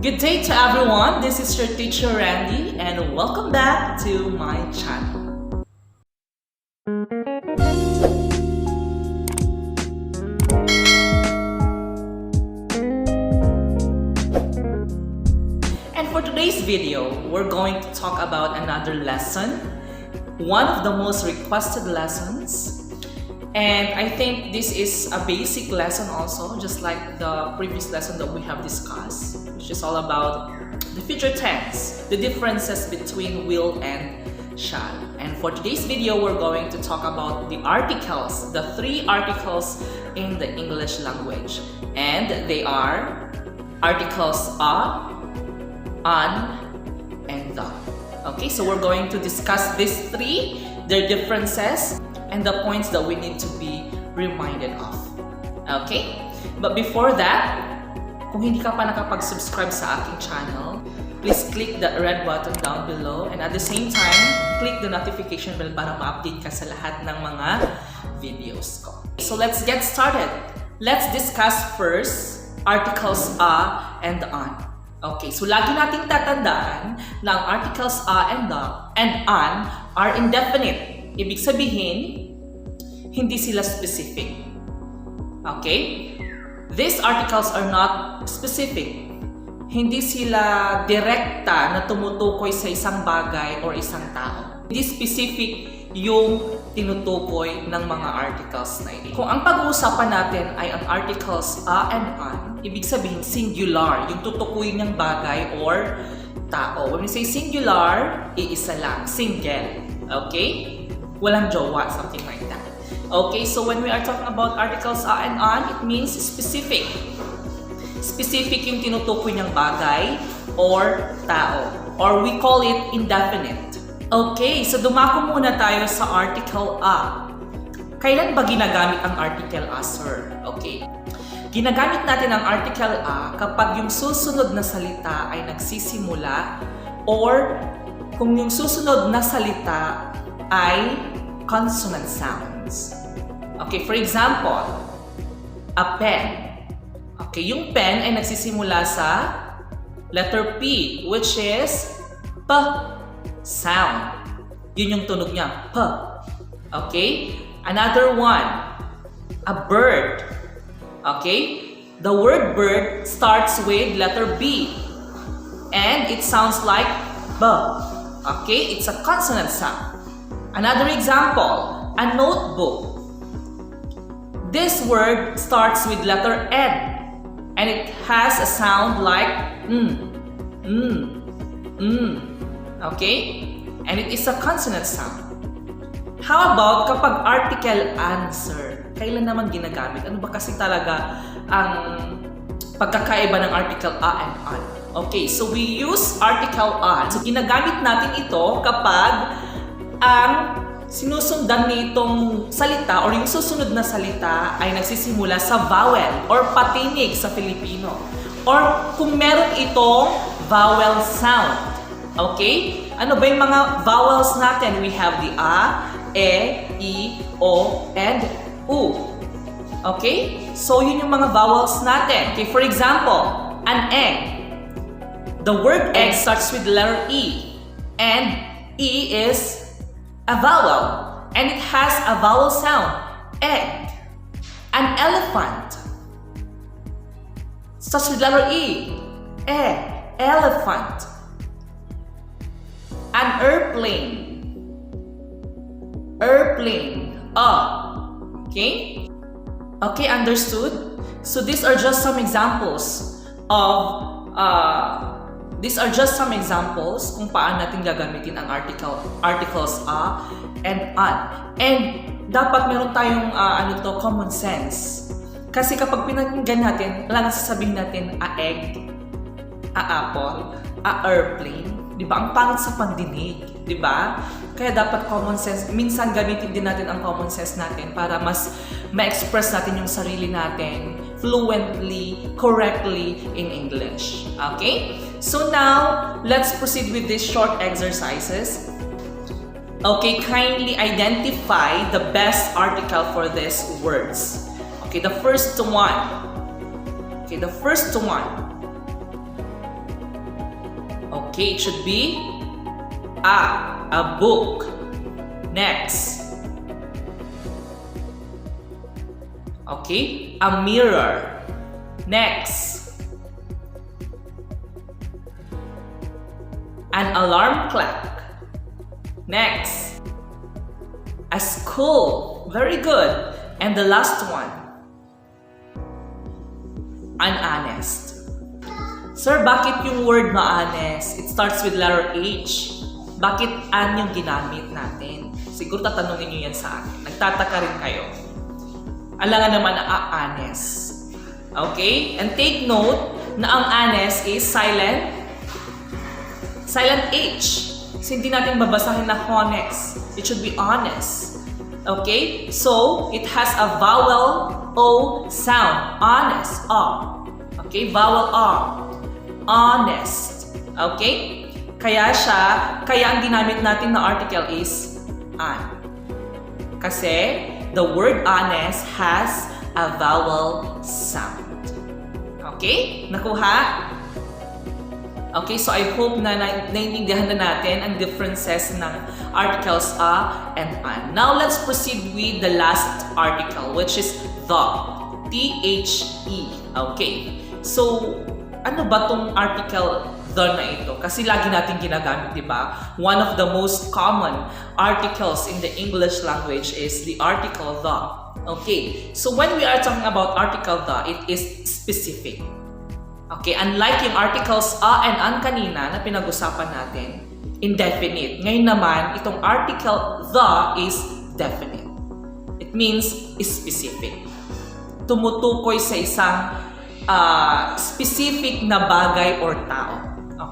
Good day to everyone. This is your teacher Randy and welcome back to my channel. And for today's video, we're going to talk about another lesson, one of the most requested lessons. And I think this is a basic lesson also, just like the previous lesson that we have discussed, which is all about the future tense, the differences between will and shall. And for today's video, we're going to talk about the articles, the three articles in the English language. And they are articles a, an, and the. Okay, so we're going to discuss these three, their differences, and the points that we need to be reminded of. Okay? But before that, kung hindi ka pa nakapag-subscribe sa aking channel, please click the red button down below and at the same time, click the notification bell para ma-update ka sa lahat ng mga videos ko. So let's get started. Let's discuss first articles a and an. Okay, so lagi nating tatandaan na ang articles a and the and an are indefinite. Ibig sabihin, hindi sila specific. Okay? These articles are not specific. Hindi sila direkta na tumutukoy sa isang bagay or isang tao. Hindi specific yung tinutukoy ng mga articles na ito. Kung ang pag-uusapan natin ay ang articles a and an, ibig sabihin singular, yung tutukoy ng bagay or tao. When we say singular, iisa lang, single. Okay? Walang jowa, something like that. Okay, so when we are talking about articles a and an, it means specific. Specific yung tinutukoy ng bagay or tao. Or we call it indefinite. Okay, so dumako muna tayo sa article a. Kailan ba ginagamit ang article a, sir? Okay. Ginagamit natin ang article a kapag yung susunod na salita ay nagsisimula or kung yung susunod na salita ay consonant sounds. Okay, for example, a pen. Okay, yung pen ay nagsisimula sa letter P, which is P sound. Yun yung tunog niya, P. Okay? Another one, a bird. Okay? The word bird starts with letter B and it sounds like B. Okay? It's a consonant sound. Another example, a notebook. This word starts with letter N and it has a sound like Okay? And it is a consonant sound. How about kapag article answer? Kailan naman ginagamit? Ano ba kasi talaga ang pagkakaiba ng article a and an? Okay, so we use article an. So ginagamit natin ito kapag ang sinusundan nitong salita or yung susunod na salita ay nagsisimula sa vowel or patinig sa Filipino. Or kung meron itong vowel sound. Okay? Ano ba yung mga vowels natin? We have the a, e, i, o, and u. Okay? So yun yung mga vowels natin. Okay, for example, an egg. The word egg starts with the letter E. And E is a vowel, and it has a vowel sound, egg. An elephant starts with letter E, elephant. An airplane, okay? Okay, understood? So these are just some examples of kung paano natin gagamitin ang articles a and an. And dapat meron tayong common sense. Kasi kapag pinakinggan natin, lang sasabihin natin a egg, a apple, a airplane, 'di ba? Ang pangit sa pandinig, 'di ba? Kaya dapat common sense. Minsan gamitin din natin ang common sense natin para mas ma-express natin yung sarili natin fluently, correctly in English. Okay? So now, let's proceed with these short exercises. Okay, kindly identify the best article for these words. Okay, the first one. Okay, it should be a book. Next. Okay, a mirror. Next. An alarm clock. Next. A school. Very good. And the last one. An honest. Sir, bakit yung word na honest? It starts with letter H. Bakit an yung ginamit natin? Siguro tatanungin nyo yan sa akin. Nagtataka rin kayo. Alangan naman na honest. Okay? And take note na ang honest is silent. Silent H. So, hindi natin babasahin na honest. It should be honest. Okay? So, it has a vowel O sound. Honest. O. Okay? Vowel O. Honest. Okay? Kaya ang ginamit natin na article is an. Kasi, the word honest has a vowel sound. Okay? Nakuha? Okay, so I hope na naiintindihan na natin ang differences ng articles a and an. Now, let's proceed with the last article, which is the. T-H-E. Okay. So, ano ba tong article the na ito? Kasi lagi natin ginagamit, di ba? One of the most common articles in the English language is the article the. Okay. So, when we are talking about article the, it is specific. Okay, unlike yung articles a and an kanina na pinag-usapan natin, indefinite. Ngayon naman, itong article the is definite. It means specific. Tumutukoy sa isang specific na bagay or tao.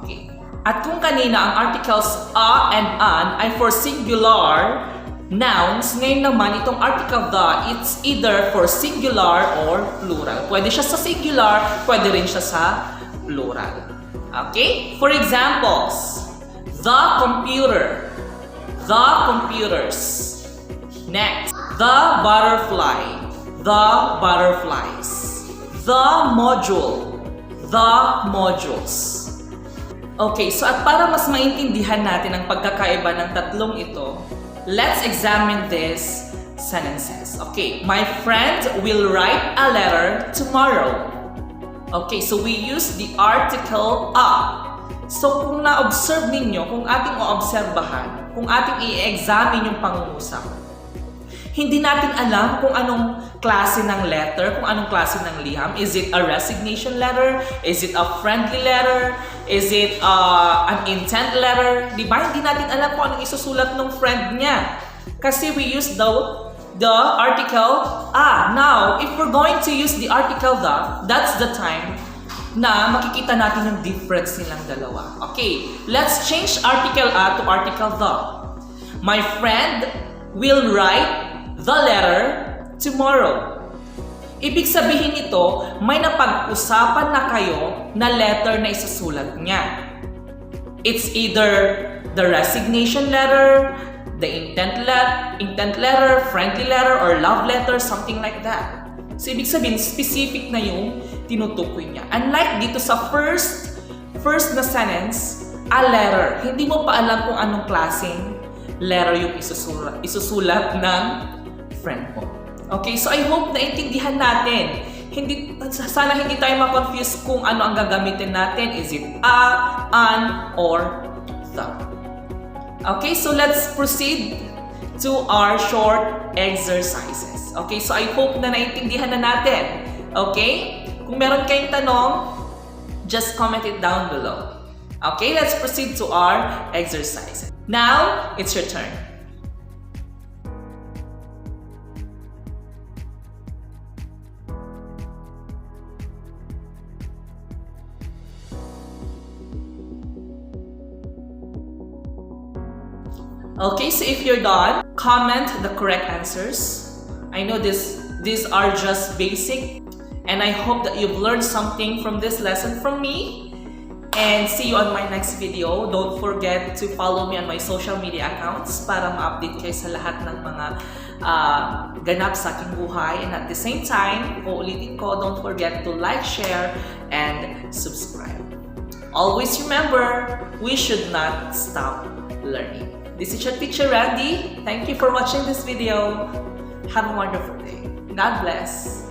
Okay. At kung kanina ang articles a and an ay for singular nouns, ngayon naman itong article the, it's either for singular or plural. Pwede siya sa singular, pwede rin siya sa plural. Okay? For examples, the computer, the computers. Next, the butterfly, the butterflies. The module, the modules. Okay, so at para mas maintindihan natin ang pagkakaiba ng tatlong ito, let's examine these sentences. Okay, my friend will write a letter tomorrow. Okay, so we use the article a. So kung na-observe ninyo, kung ating o-obserbahan, kung ating i-examine yung pangungusap, hindi natin alam kung anong klase ng letter, kung anong klase ng liham. Is it a resignation letter? Is it a friendly letter? Is it an intent letter? Di ba? Hindi natin alam kung anong isusulat ng friend niya. Kasi we use the article a. Now, if we're going to use the article the, that's the time na makikita natin yung difference nilang dalawa. Okay, let's change article a to article the. My friend will write the letter tomorrow. Ibig sabihin nito, may napag-usapan na kayo na letter na isusulat niya. It's either the resignation letter, the intent letter, friendly letter, or love letter, something like that. So, ibig sabihin, specific na yung tinutukoy niya. Unlike dito sa first na sentence, a letter. Hindi mo pa alam kung anong klaseng letter yung isusulat ng friend mo. Okay, so I hope naintindihan natin. Sana hindi tayo ma-confuse kung ano ang gagamitin natin. Is it a, an, or the? Okay, so let's proceed to our short exercises. Okay, so I hope na naintindihan na natin. Okay? Kung meron kayong tanong, just comment it down below. Okay, let's proceed to our exercises. Now, it's your turn. Okay, so if you're done, comment the correct answers. I know these are just basic, and I hope that you've learned something from this lesson from me. And see you on my next video. Don't forget to follow me on my social media accounts para ma-update kayo sa lahat ng mga ganap sa aking buhay. And at the same time, uulitin ko, don't forget to like, share, and subscribe. Always remember, we should not stop learning. This is your teacher Randy. Thank you for watching this video. Have a wonderful day. God bless.